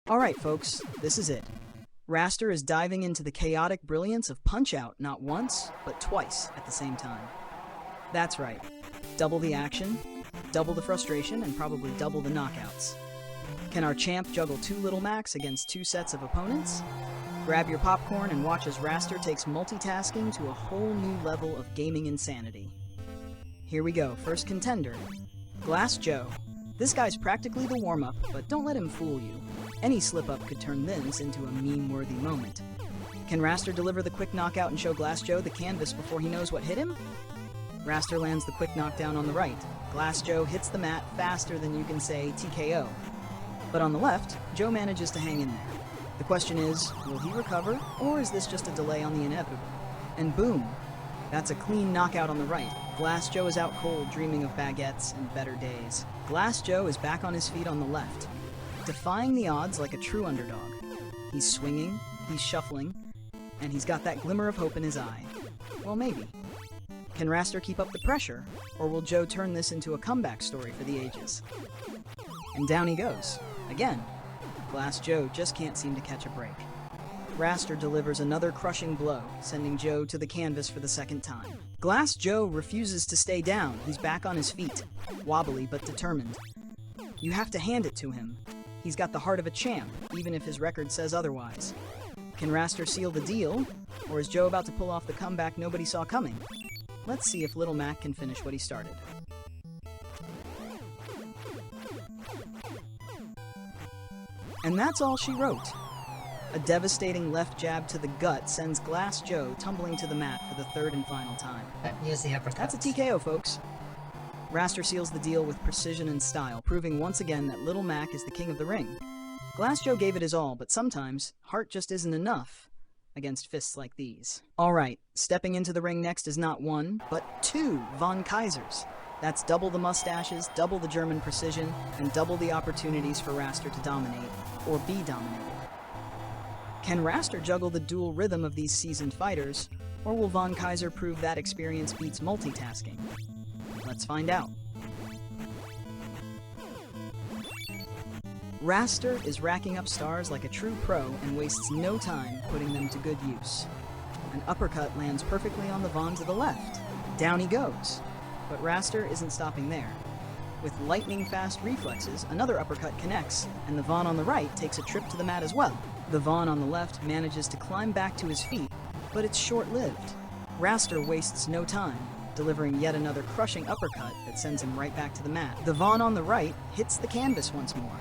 Alright folks, this is it. Raster is diving into the chaotic brilliance of Punch-Out not once, but twice at the same time. That's right, double the action, double the frustration, and probably double the knockouts. Can our champ juggle two Little Macs against two sets of opponents? Grab your popcorn and watch as Raster takes multitasking to a whole new level of gaming insanity. Here we go, first contender, Glass Joe. This guy's practically the warm-up, but don't let him fool you. Any slip-up could turn this into a meme-worthy moment. Can Raster deliver the quick knockout and show Glass Joe the canvas before he knows what hit him? Raster lands the quick knockdown on the right. Glass Joe hits the mat faster than you can say TKO. But on the left, Joe manages to hang in there. The question is, will he recover, or is this just a delay on the inevitable? And boom! That's a clean knockout on the right. Glass Joe is out cold, dreaming of baguettes and better days. Glass Joe is back on his feet on the left, defying the odds like a true underdog. He's swinging, he's shuffling, and he's got that glimmer of hope in his eye. Well, maybe. Can Raster keep up the pressure, or will Joe turn this into a comeback story for the ages? And down he goes. Again. Glass Joe just can't seem to catch a break. Raster delivers another crushing blow, sending Joe to the canvas for the second time. Glass Joe refuses to stay down. He's back on his feet, wobbly but determined. You have to hand it to him. He's got the heart of a champ, even if his record says otherwise. Can Raster seal the deal, or is Joe about to pull off the comeback nobody saw coming? Let's see if Little Mac can finish what he started. And that's all she wrote. A devastating left jab to the gut sends Glass Joe tumbling to the mat for the third and final time. Use the uppercut. That's a TKO, folks. Raster seals the deal with precision and style, proving once again that Little Mac is the king of the ring. Glass Joe gave it his all, but sometimes heart just isn't enough against fists like these. Alright, stepping into the ring next is not one, but two Von Kaisers. That's double the mustaches, double the German precision, and double the opportunities for Raster to dominate, or be dominated. Can Raster juggle the dual rhythm of these seasoned fighters, or will Von Kaiser prove that experience beats multitasking? Let's find out. Raster is racking up stars like a true pro and wastes no time putting them to good use. An uppercut lands perfectly on the Von to the left. Down he goes. But Raster isn't stopping there. With lightning-fast reflexes, another uppercut connects, and the Von on the right takes a trip to the mat as well. The Von on the left manages to climb back to his feet, but it's short-lived. Raster wastes no time, delivering yet another crushing uppercut that sends him right back to the mat. The Von on the right hits the canvas once more.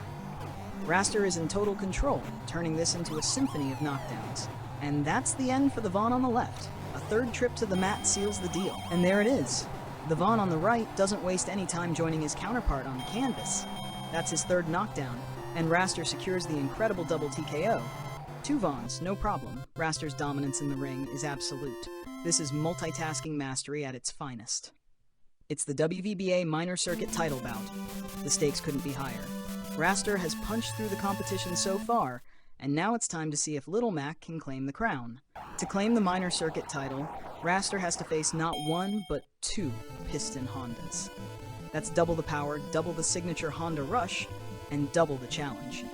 Raster is in total control, turning this into a symphony of knockdowns. And that's the end for the Von on the left. A third trip to the mat seals the deal. And there it is. The Von on the right doesn't waste any time joining his counterpart on the canvas. That's his third knockdown, and Raster secures the incredible double TKO. Two Vons, no problem. Raster's dominance in the ring is absolute. This is multitasking mastery at its finest. It's the WVBA minor circuit title bout. The stakes couldn't be higher. Raster has punched through the competition so far, and now it's time to see if Little Mac can claim the crown. To claim the minor circuit title, Raster has to face not one, but two Piston Hondas. That's double the power, double the signature Honda rush, and double the challenge.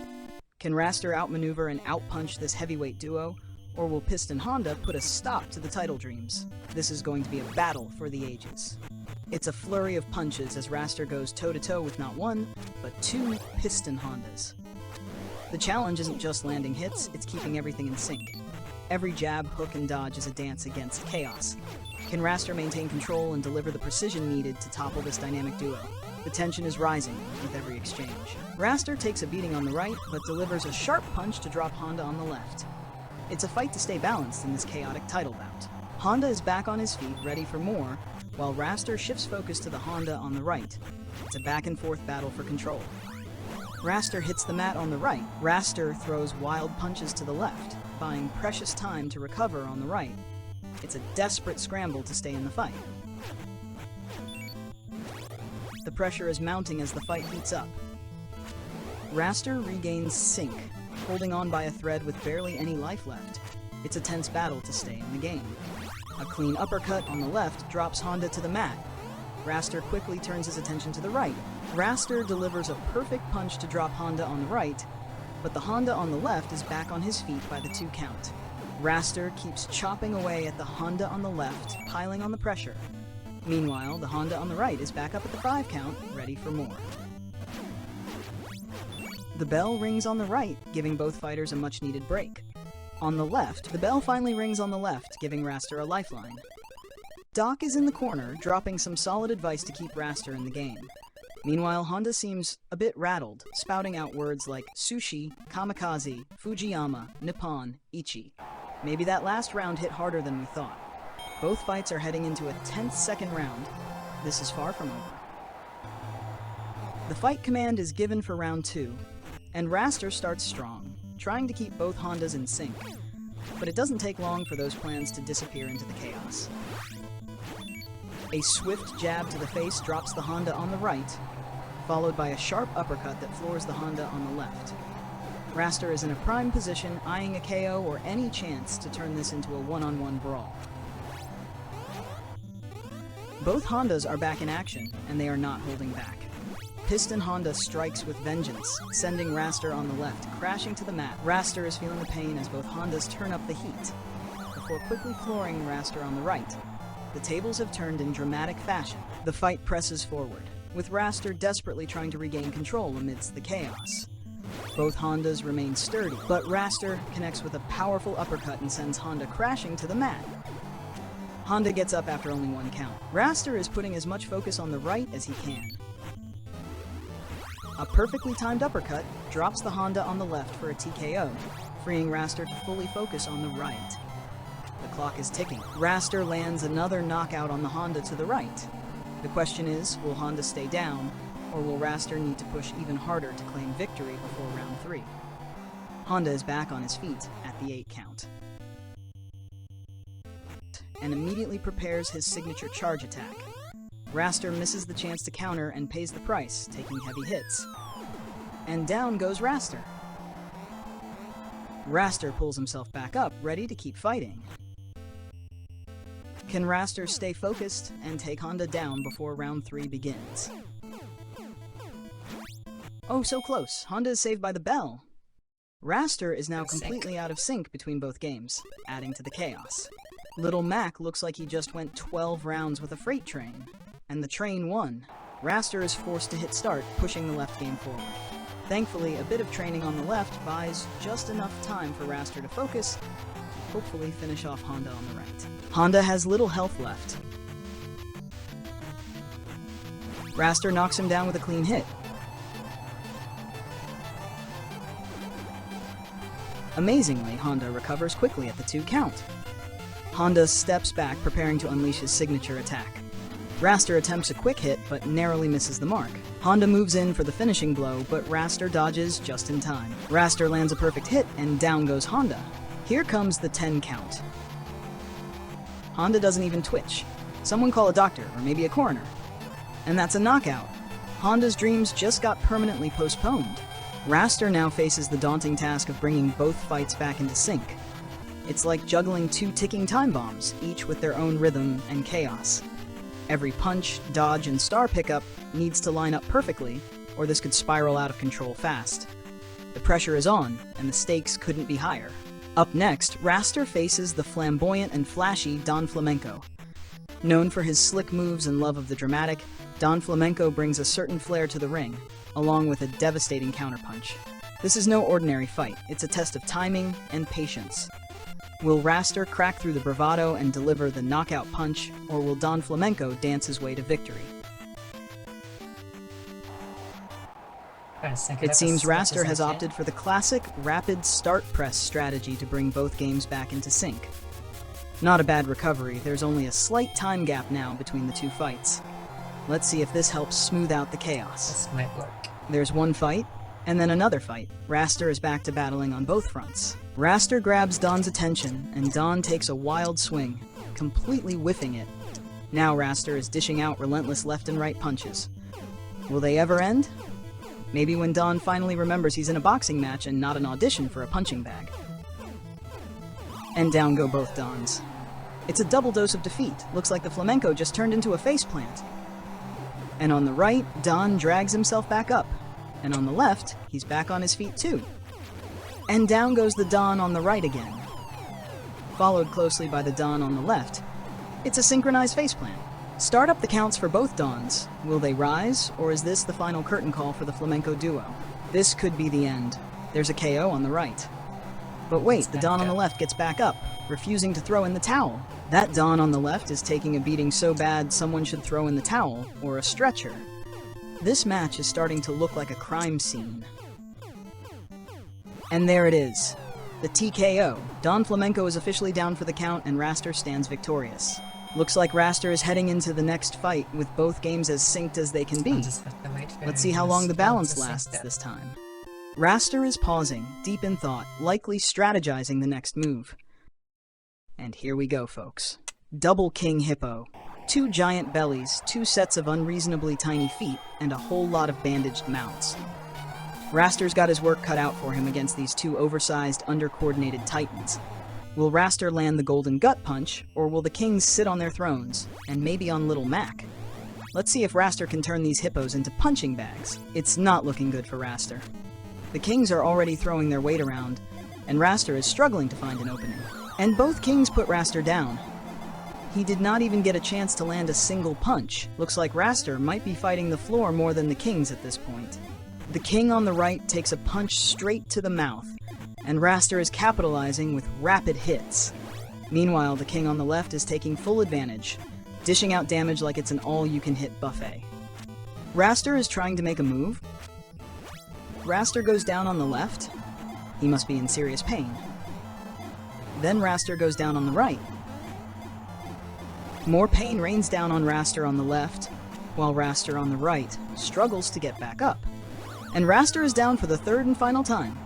Can Raster outmaneuver and outpunch this heavyweight duo, or will Piston Honda put a stop to the title dreams? This is going to be a battle for the ages. It's a flurry of punches as Raster goes toe-to-toe with not one, but two Piston Hondas. The challenge isn't just landing hits, it's keeping everything in sync. Every jab, hook, and dodge is a dance against chaos. Can Raster maintain control and deliver the precision needed to topple this dynamic duo? The tension is rising with every exchange. Raster takes a beating on the right, but delivers a sharp punch to drop Honda on the left. It's a fight to stay balanced in this chaotic title bout. Honda is back on his feet, ready for more, while Raster shifts focus to the Honda on the right. It's a back-and-forth battle for control. Raster hits the mat on the right. Raster throws wild punches to the left, buying precious time to recover on the right. It's a desperate scramble to stay in the fight. The pressure is mounting as the fight heats up. Raster regains sync, holding on by a thread with barely any life left. It's a tense battle to stay in the game. A clean uppercut on the left drops Honda to the mat. Raster quickly turns his attention to the right. Raster delivers a perfect punch to drop Honda on the right, but the Honda on the left is back on his feet by the 2 count. Raster keeps chopping away at the Honda on the left, piling on the pressure. Meanwhile, the Honda on the right is back up at the 5 count, ready for more. The bell rings on the right, giving both fighters a much-needed break. On the left, the bell finally rings on the left, giving Raster a lifeline. Doc is in the corner, dropping some solid advice to keep Raster in the game. Meanwhile, Honda seems a bit rattled, spouting out words like sushi, kamikaze, Fujiyama, Nippon, Ichi. Maybe that last round hit harder than we thought. Both fights are heading into a tense second round. This is far from over. The fight command is given for round 2, and Raster starts strong, trying to keep both Hondas in sync. But it doesn't take long for those plans to disappear into the chaos. A swift jab to the face drops the Honda on the right, followed by a sharp uppercut that floors the Honda on the left. Raster is in a prime position, eyeing a KO or any chance to turn this into a one-on-one brawl. Both Hondas are back in action, and they are not holding back. Piston Honda strikes with vengeance, sending Raster on the left, crashing to the mat. Raster is feeling the pain as both Hondas turn up the heat, before quickly flooring Raster on the right. The tables have turned in dramatic fashion. The fight presses forward, with Raster desperately trying to regain control amidst the chaos. Both Hondas remain sturdy, but Raster connects with a powerful uppercut and sends Honda crashing to the mat. Honda gets up after only 1 count. Raster is putting as much focus on the right as he can. A perfectly timed uppercut drops the Honda on the left for a TKO, freeing Raster to fully focus on the right. The clock is ticking. Raster lands another knockout on the Honda to the right. The question is, will Honda stay down, or will Raster need to push even harder to claim victory before round 3? Honda is back on his feet at the 8 count, and immediately prepares his signature charge attack. Raster misses the chance to counter and pays the price, taking heavy hits. And down goes Raster. Raster pulls himself back up, ready to keep fighting. Can Raster stay focused and take Honda down before round 3 begins? Oh, so close. Honda is saved by the bell. Raster is now completely out of sync between both games, adding to the chaos. Little Mac looks like he just went 12 rounds with a freight train, and the train won. Raster is forced to hit start, pushing the left game forward. Thankfully, a bit of training on the left buys just enough time for Raster to focus, hopefully finish off Honda on the right. Honda has little health left. Raster knocks him down with a clean hit. Amazingly, Honda recovers quickly at the 2 count. Honda steps back, preparing to unleash his signature attack. Raster attempts a quick hit, but narrowly misses the mark. Honda moves in for the finishing blow, but Raster dodges just in time. Raster lands a perfect hit, and down goes Honda. Here comes the 10 count. Honda doesn't even twitch. Someone call a doctor, or maybe a coroner. And that's a knockout. Honda's dreams just got permanently postponed. Raster now faces the daunting task of bringing both fights back into sync. It's like juggling 2 ticking time bombs, each with their own rhythm and chaos. Every punch, dodge, and star pickup needs to line up perfectly, or this could spiral out of control fast. The pressure is on, and the stakes couldn't be higher. Up next, Raster faces the flamboyant and flashy Don Flamenco. Known for his slick moves and love of the dramatic, Don Flamenco brings a certain flair to the ring, along with a devastating counterpunch. This is no ordinary fight. It's a test of timing and patience. Will Raster crack through the bravado and deliver the knockout punch, or will Don Flamenco dance his way to victory? It seems Raster has opted for the classic rapid start press strategy to bring both games back into sync. Not a bad recovery, there's only a slight time gap now between the 2 fights. Let's see if this helps smooth out the chaos. This might work. There's one fight, and then another fight. Raster is back to battling on both fronts. Raster grabs Don's attention, and Don takes a wild swing, completely whiffing it. Now Raster is dishing out relentless left and right punches. Will they ever end? Maybe when Don finally remembers he's in a boxing match and not an audition for a punching bag. And down go both Dons. It's a double dose of defeat. Looks like the Flamenco just turned into a faceplant. And on the right, Don drags himself back up. And on the left, he's back on his feet too. And down goes the Don on the right again, followed closely by the Don on the left. It's a synchronized faceplant. Start up the counts for both Dons. Will they rise, or is this the final curtain call for the Flamenco duo? This could be the end. There's a KO on the right. But wait, the Don on the left gets back up, refusing to throw in the towel. That Don on the left is taking a beating so bad someone should throw in the towel, or a stretcher. This match is starting to look like a crime scene. And there it is. The TKO. Don Flamenco is officially down for the count, and Raster stands victorious. Looks like Raster is heading into the next fight with both games as synced as they can be. Let's see how long the balance lasts this time. Raster is pausing, deep in thought, likely strategizing the next move. And here we go, folks. Double King Hippo. 2 giant bellies, 2 sets of unreasonably tiny feet, and a whole lot of bandaged mouths. Raster's got his work cut out for him against these 2 oversized, under-coordinated titans. Will Raster land the golden gut punch, or will the kings sit on their thrones, and maybe on Little Mac? Let's see if Raster can turn these hippos into punching bags. It's not looking good for Raster. The kings are already throwing their weight around, and Raster is struggling to find an opening. And both kings put Raster down. He did not even get a chance to land a single punch. Looks like Raster might be fighting the floor more than the kings at this point. The king on the right takes a punch straight to the mouth, and Raster is capitalizing with rapid hits. Meanwhile, the king on the left is taking full advantage, dishing out damage like it's an all-you-can-hit buffet. Raster is trying to make a move. Raster goes down on the left. He must be in serious pain. Then Raster goes down on the right. More pain rains down on Raster on the left, while Raster on the right struggles to get back up. And Raster is down for the 3rd and final time.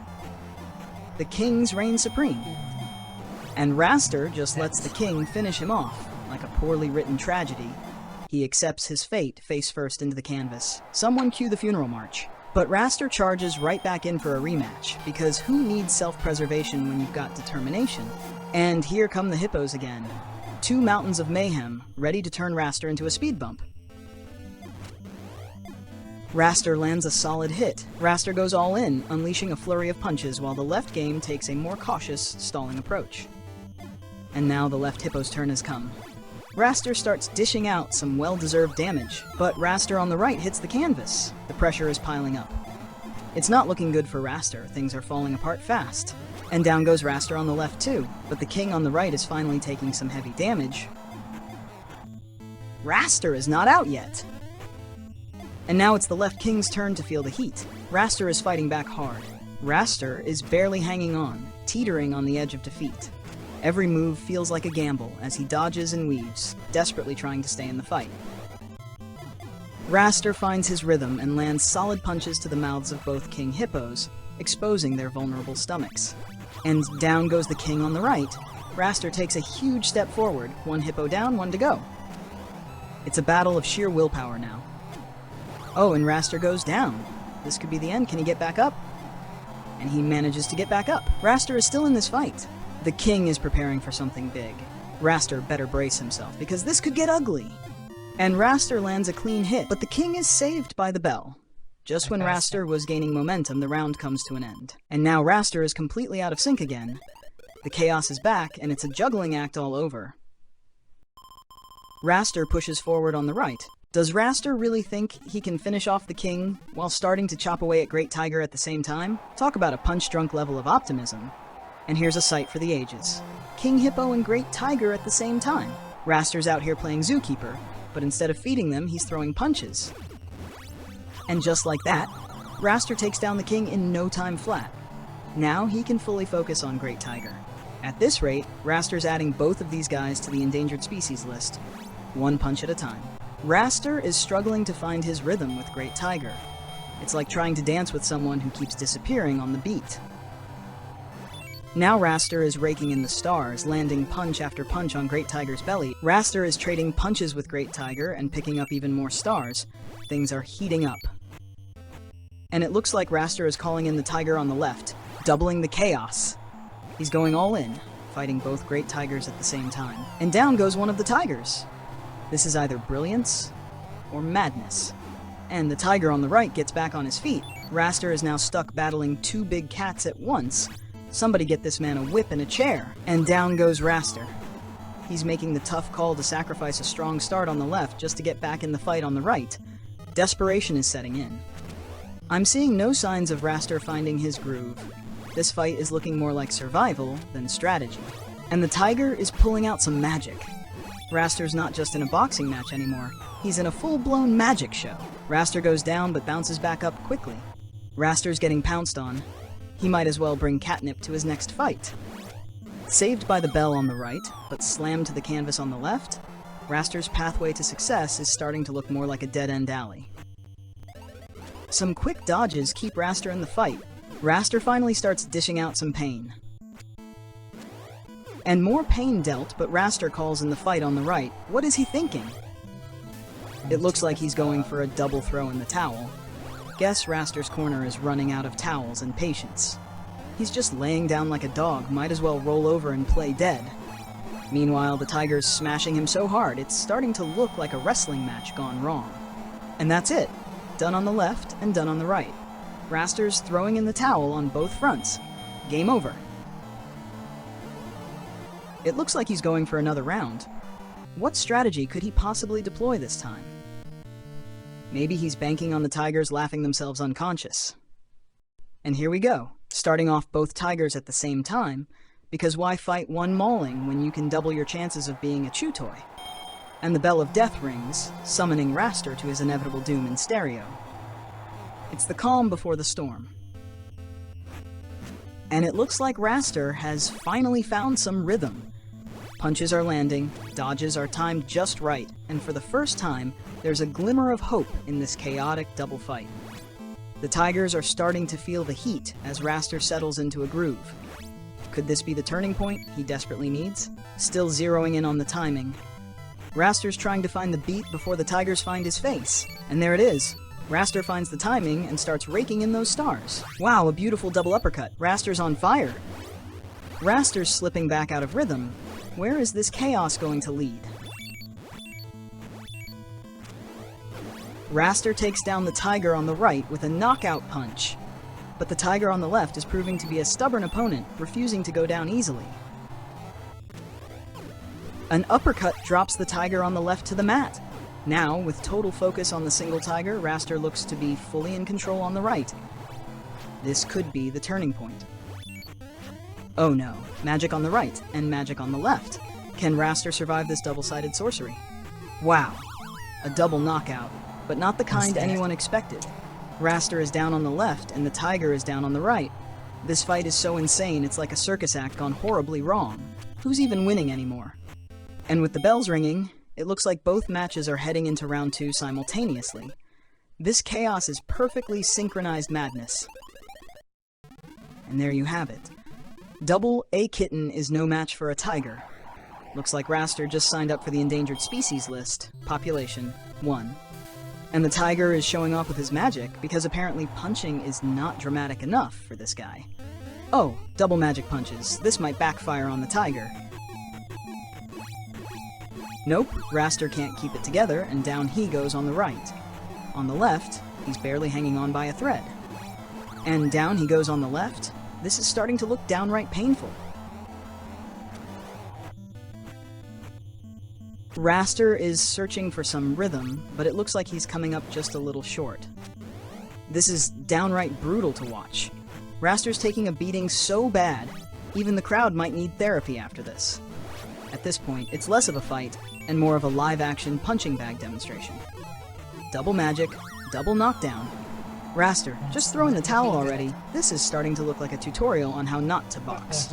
The kings reign supreme. And Raster just lets the king finish him off, like a poorly written tragedy. He accepts his fate face first into the canvas. Someone cue the funeral march. But Raster charges right back in for a rematch, because who needs self-preservation when you've got determination? And here come the hippos again. 2 mountains of mayhem, ready to turn Raster into a speed bump. Raster lands a solid hit. Raster goes all in, unleashing a flurry of punches, while the left game takes a more cautious, stalling approach. And now the left hippo's turn has come. Raster starts dishing out some well-deserved damage, but Raster on the right hits the canvas. The pressure is piling up. It's not looking good for Raster. Things are falling apart fast. And down goes Raster on the left too, but the king on the right is finally taking some heavy damage. Raster is not out yet. And now it's the left king's turn to feel the heat. Raster is fighting back hard. Raster is barely hanging on, teetering on the edge of defeat. Every move feels like a gamble as he dodges and weaves, desperately trying to stay in the fight. Raster finds his rhythm and lands solid punches to the mouths of both king hippos, exposing their vulnerable stomachs. And down goes the king on the right. Raster takes a huge step forward, 1 hippo down, 1 to go. It's a battle of sheer willpower now. Oh, and Raster goes down. This could be the end. Can he get back up? And he manages to get back up. Raster is still in this fight. The king is preparing for something big. Raster better brace himself, because this could get ugly. And Raster lands a clean hit, but the king is saved by the bell. Just when Raster was gaining momentum, the round comes to an end. And now Raster is completely out of sync again. The chaos is back, and it's a juggling act all over. Raster pushes forward on the right. Does Raster really think he can finish off the king while starting to chop away at Great Tiger at the same time? Talk about a punch-drunk level of optimism. And here's a sight for the ages. King Hippo and Great Tiger at the same time. Raster's out here playing zookeeper, but instead of feeding them, he's throwing punches. And just like that, Raster takes down the king in no time flat. Now he can fully focus on Great Tiger. At this rate, Raster's adding both of these guys to the endangered species list, 1 punch at a time. Raster is struggling to find his rhythm with Great Tiger. It's like trying to dance with someone who keeps disappearing on the beat. Now Raster is raking in the stars, landing punch after punch on Great Tiger's belly. Raster is trading punches with Great Tiger and picking up even more stars. Things are heating up. And it looks like Raster is calling in the tiger on the left, doubling the chaos. He's going all in, fighting both Great Tigers at the same time. And down goes one of the tigers. This is either brilliance or madness. And the tiger on the right gets back on his feet. Raster is now stuck battling 2 big cats at once, Somebody get this man a whip and a chair. And down goes Raster. He's making the tough call to sacrifice a strong start on the left just to get back in the fight on the right. Desperation is setting in. I'm seeing no signs of Raster finding his groove. This fight is looking more like survival than strategy. And the Tiger is pulling out some magic. Raster's not just in a boxing match anymore. He's in a full-blown magic show. Raster goes down but bounces back up quickly. Raster's getting pounced on. He might as well bring catnip to his next fight. Saved by the bell on the right, but slammed to the canvas on the left, Raster's pathway to success is starting to look more like a dead-end alley. Some quick dodges keep Raster in the fight. Raster finally starts dishing out some pain. And more pain dealt, but Raster calls in the fight on the right. What is he thinking? It looks like he's going for a double throw in the towel. Guess Raster's corner is running out of towels and patience. He's just laying down like a dog, might as well roll over and play dead. Meanwhile, the Tiger's smashing him so hard, it's starting to look like a wrestling match gone wrong. And that's it. Done on the left and done on the right. Raster's throwing in the towel on both fronts. Game over. It looks like he's going for another round. What strategy could he possibly deploy this time? Maybe he's banking on the Tigers laughing themselves unconscious. And here we go, starting off both Tigers at the same time, because why fight one mauling when you can double your chances of being a chew toy? And the bell of death rings, summoning Raster to his inevitable doom in stereo. It's the calm before the storm. And it looks like Raster has finally found some rhythm. Punches are landing, dodges are timed just right, and for the first time, there's a glimmer of hope in this chaotic double fight. The Tigers are starting to feel the heat as Raster settles into a groove. Could this be the turning point he desperately needs? Still zeroing in on the timing. Raster's trying to find the beat before the Tigers find his face. And there it is. Raster finds the timing and starts raking in those stars. Wow, a beautiful double uppercut. Raster's on fire. Raster's slipping back out of rhythm. Where is this chaos going to lead? Raster takes down the Tiger on the right with a knockout punch. But the Tiger on the left is proving to be a stubborn opponent, refusing to go down easily. An uppercut drops the Tiger on the left to the mat. Now, with total focus on the single Tiger, Raster looks to be fully in control on the right. This could be the turning point. Oh no, magic on the right and magic on the left. Can Raster survive this double-sided sorcery? Wow, a double knockout, but not the kind anyone expected. Raster is down on the left and the Tiger is down on the right. This fight is so insane it's like a circus act gone horribly wrong. Who's even winning anymore? And with the bells ringing, it looks like both matches are heading into round 2 simultaneously. This chaos is perfectly synchronized madness. And there you have it. Double A kitten is no match for a Tiger. Looks like Raster just signed up for the endangered species list, population 1. And the Tiger is showing off with his magic because apparently punching is not dramatic enough for this guy. Oh, double magic punches. This might backfire on the Tiger. Nope, Raster can't keep it together, and down he goes on the right. On the left, he's barely hanging on by a thread. And down he goes on the left. This is starting to look downright painful. Raster is searching for some rhythm, but it looks like he's coming up just a little short. This is downright brutal to watch. Raster's taking a beating so bad, even the crowd might need therapy after this. At this point, it's less of a fight, and more of a live-action punching bag demonstration. Double magic, double knockdown. Raster, just throw in the towel already. This is starting to look like a tutorial on how not to box.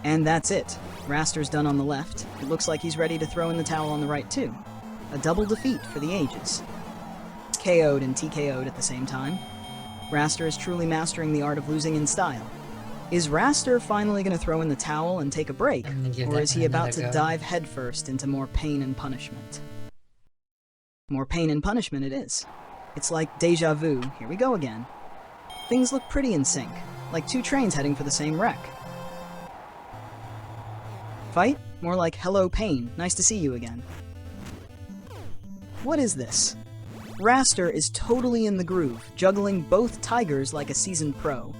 And that's it. Raster's done on the left. It looks like he's ready to throw in the towel on the right too. A double defeat for the ages. KO'd and TKO'd at the same time. Raster is truly mastering the art of losing in style. Is Raster finally going to throw in the towel and take a break, or is he about to dive headfirst into more pain and punishment? More pain and punishment it is. It's like deja vu, here we go again. Things look pretty in sync, like two trains heading for the same wreck. Fight? More like hello pain, nice to see you again. What is this? Raster is totally in the groove, juggling both Tigers like a seasoned pro.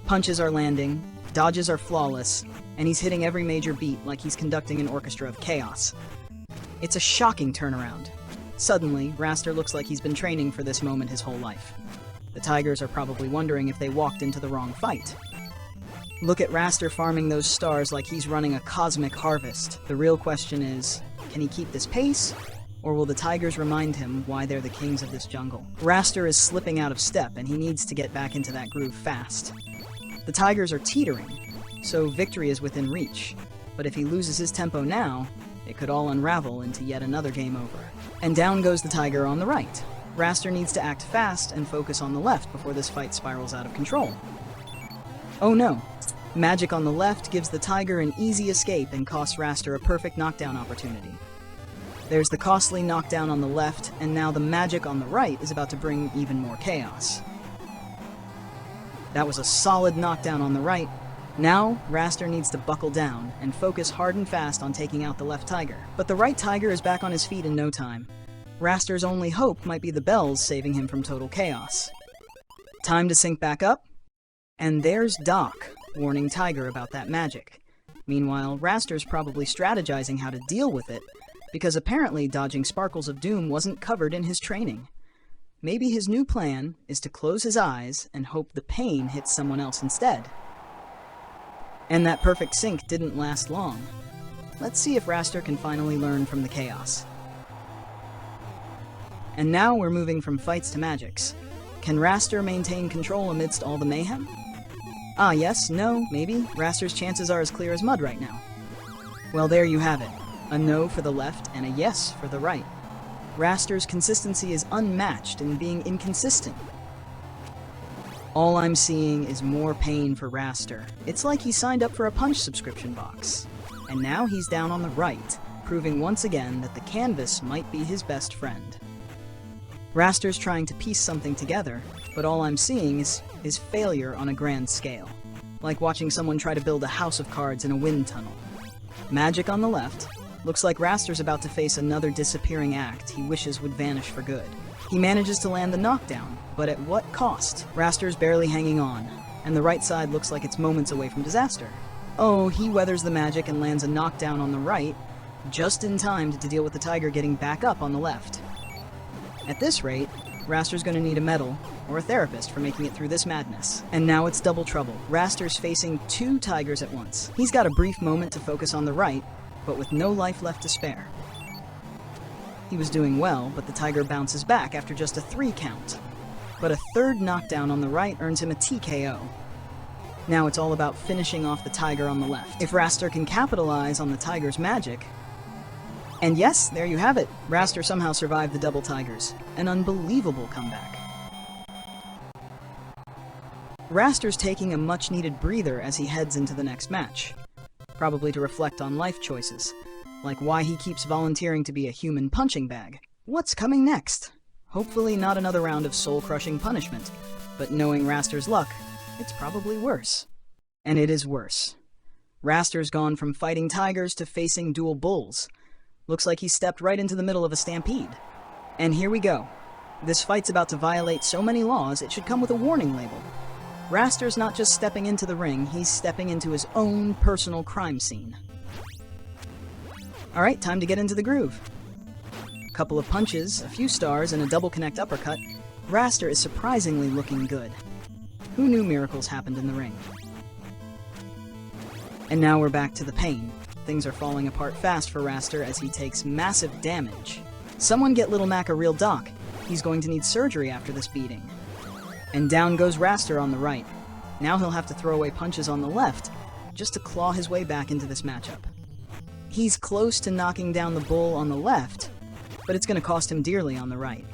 Punches are landing, Dodges are flawless, and he's hitting every major beat like he's conducting an orchestra of chaos. It's a shocking turnaround. Suddenly, Raster looks like he's been training for this moment his whole life. The Tigers are probably wondering if they walked into the wrong fight. Look at Raster farming those stars like he's running a cosmic harvest. The real question is, can he keep this pace? Or will the Tigers remind him why they're the kings of this jungle? Raster is slipping out of step, and he needs to get back into that groove fast. The Tigers are teetering, so victory is within reach. But if he loses his tempo now, it could all unravel into yet another game over. And down goes the Tiger on the right. Raster needs to act fast and focus on the left before this fight spirals out of control. Oh no! Magic on the left gives the Tiger an easy escape and costs Raster a perfect knockdown opportunity. There's the costly knockdown on the left, and now the magic on the right is about to bring even more chaos. That was a solid knockdown on the right. Now, Raster needs to buckle down and focus hard and fast on taking out the left Tiger. But the right Tiger is back on his feet in no time. Raster's only hope might be the bells saving him from total chaos. Time to sync back up. And there's Doc, warning Tiger about that magic. Meanwhile, Raster's probably strategizing how to deal with it, because apparently dodging Sparkles of Doom wasn't covered in his training. Maybe his new plan is to close his eyes and hope the pain hits someone else instead. And that perfect sync didn't last long. Let's see if Raster can finally learn from the chaos. And now we're moving from fights to magics. Can Raster maintain control amidst all the mayhem? Ah yes, no, maybe. Raster's chances are as clear as mud right now. Well, there you have it. A no for the left and a yes for the right. Raster's consistency is unmatched in being inconsistent. All I'm seeing is more pain for Raster. It's like he signed up for a punch subscription box. And now he's down on the right, proving once again that the canvas might be his best friend. Raster's trying to piece something together, but all I'm seeing is failure on a grand scale. Like watching someone try to build a house of cards in a wind tunnel. Magic on the left. Looks like Raster's about to face another disappearing act he wishes would vanish for good. He manages to land the knockdown, but at what cost? Raster's barely hanging on, and the right side looks like it's moments away from disaster. Oh, he weathers the magic and lands a knockdown on the right, just in time to deal with the Tiger getting back up on the left. At this rate, Raster's gonna need a medal, or a therapist for making it through this madness. And now it's double trouble. Raster's facing two Tigers at once. He's got a brief moment to focus on the right, but with no life left to spare. He was doing well, but the Tiger bounces back after just a 3 count. But a third knockdown on the right earns him a TKO. Now it's all about finishing off the Tiger on the left. If Raster can capitalize on the Tiger's magic... And yes, there you have it. Raster somehow survived the double Tigers. An unbelievable comeback. Raster's taking a much-needed breather as he heads into the next match. Probably to reflect on life choices, like why he keeps volunteering to be a human punching bag. What's coming next? Hopefully not another round of soul-crushing punishment, but knowing Raster's luck, it's probably worse. And it is worse. Raster's gone from fighting tigers to facing dual bulls. Looks like he stepped right into the middle of a stampede. And here we go. This fight's about to violate so many laws, it should come with a warning label. Raster's not just stepping into the ring, he's stepping into his own personal crime scene. Alright, time to get into the groove. A couple of punches, a few stars, and a double connect uppercut. Raster is surprisingly looking good. Who knew miracles happened in the ring? And now we're back to the pain. Things are falling apart fast for Raster as he takes massive damage. Someone get Little Mac a real doc. He's going to need surgery after this beating. And down goes Raster on the right. Now he'll have to throw away punches on the left, just to claw his way back into this matchup. He's close to knocking down the bull on the left, but it's going to cost him dearly on the right.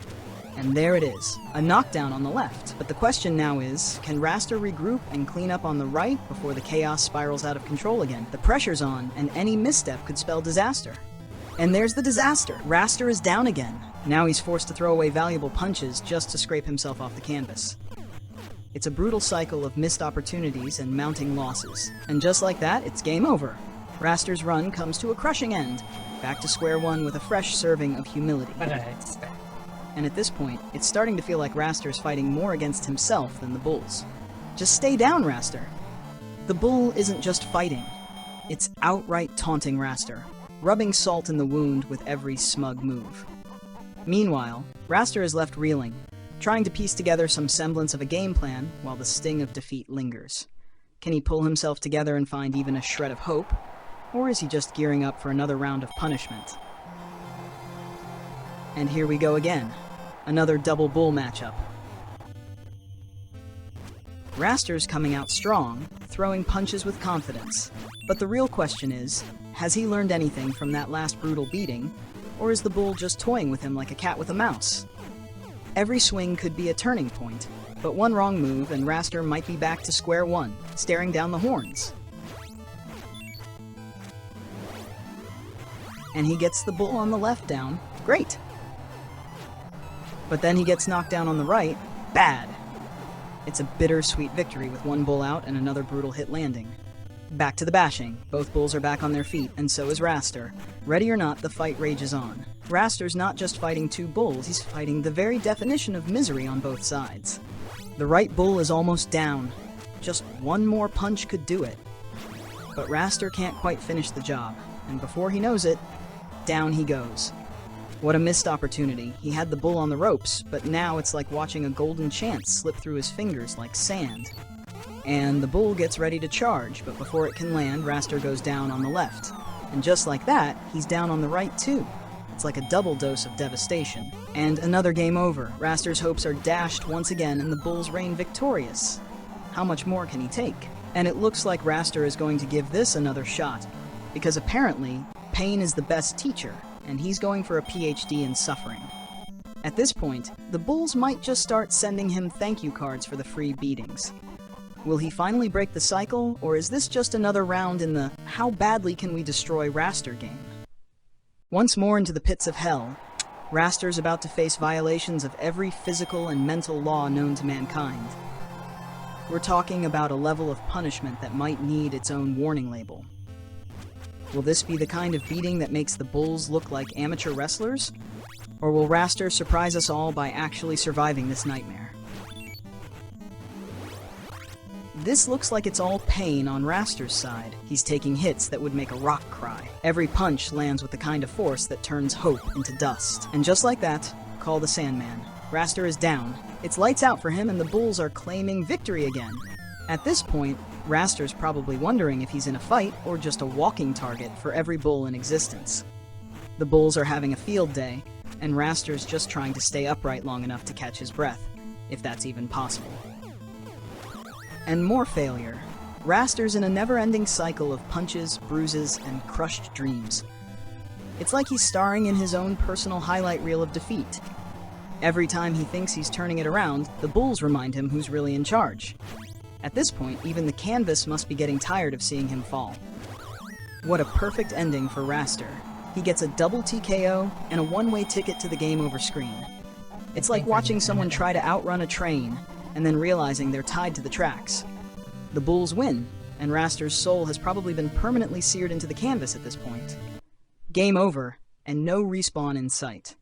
And there it is, a knockdown on the left. But the question now is, can Raster regroup and clean up on the right before the chaos spirals out of control again? The pressure's on, and any misstep could spell disaster. And there's the disaster. Raster is down again. Now he's forced to throw away valuable punches just to scrape himself off the canvas. It's a brutal cycle of missed opportunities and mounting losses. And just like that, it's game over. Raster's run comes to a crushing end, back to square one with a fresh serving of humility. And at this point, it's starting to feel like Raster's fighting more against himself than the bulls. Just stay down, Raster. The bull isn't just fighting, it's outright taunting Raster, rubbing salt in the wound with every smug move. Meanwhile, Raster is left reeling, trying to piece together some semblance of a game plan while the sting of defeat lingers. Can he pull himself together and find even a shred of hope? Or is he just gearing up for another round of punishment? And here we go again. Another double bull matchup. Raster's coming out strong, throwing punches with confidence. But the real question is, has he learned anything from that last brutal beating, or is the bull just toying with him like a cat with a mouse? Every swing could be a turning point, but one wrong move and Raster might be back to square one, staring down the horns. And he gets the bull on the left down. Great! But then he gets knocked down on the right. Bad! It's a bittersweet victory with one bull out and another brutal hit landing. Back to the bashing. Both bulls are back on their feet, and so is Raster. Ready or not, the fight rages on. Raster's not just fighting two bulls, he's fighting the very definition of misery on both sides. The right bull is almost down. Just one more punch could do it. But Raster can't quite finish the job, and before he knows it, down he goes. What a missed opportunity. He had the bull on the ropes, but now it's like watching a golden chance slip through his fingers like sand. And the bull gets ready to charge, but before it can land, Raster goes down on the left. And just like that, he's down on the right too. It's like a double dose of devastation. And another game over. Raster's hopes are dashed once again, and the bulls reign victorious. How much more can he take? And it looks like Raster is going to give this another shot, because apparently, pain is the best teacher, and he's going for a PhD in suffering. At this point, the bulls might just start sending him thank you cards for the free beatings. Will he finally break the cycle, or is this just another round in the how badly can we destroy Raster game? Once more into the pits of hell, Raster's about to face violations of every physical and mental law known to mankind. We're talking about a level of punishment that might need its own warning label. Will this be the kind of beating that makes the bulls look like amateur wrestlers? Or will Raster surprise us all by actually surviving this nightmare? This looks like it's all pain on Raster's side. He's taking hits that would make a rock cry. Every punch lands with the kind of force that turns hope into dust. And just like that, call the Sandman. Raster is down. It's lights out for him, and the bulls are claiming victory again. At this point, Raster's probably wondering if he's in a fight or just a walking target for every bull in existence. The bulls are having a field day, and Raster's just trying to stay upright long enough to catch his breath, if that's even possible. And more failure. Raster's in a never-ending cycle of punches, bruises, and crushed dreams. It's like he's starring in his own personal highlight reel of defeat. Every time he thinks he's turning it around, the bulls remind him who's really in charge. At this point, even the canvas must be getting tired of seeing him fall. What a perfect ending for Raster. He gets a double TKO and a one-way ticket to the game over screen. It's like watching someone try to outrun a train and then realizing they're tied to the tracks. The bulls win, and Raster's soul has probably been permanently seared into the canvas at this point. Game over, and no respawn in sight.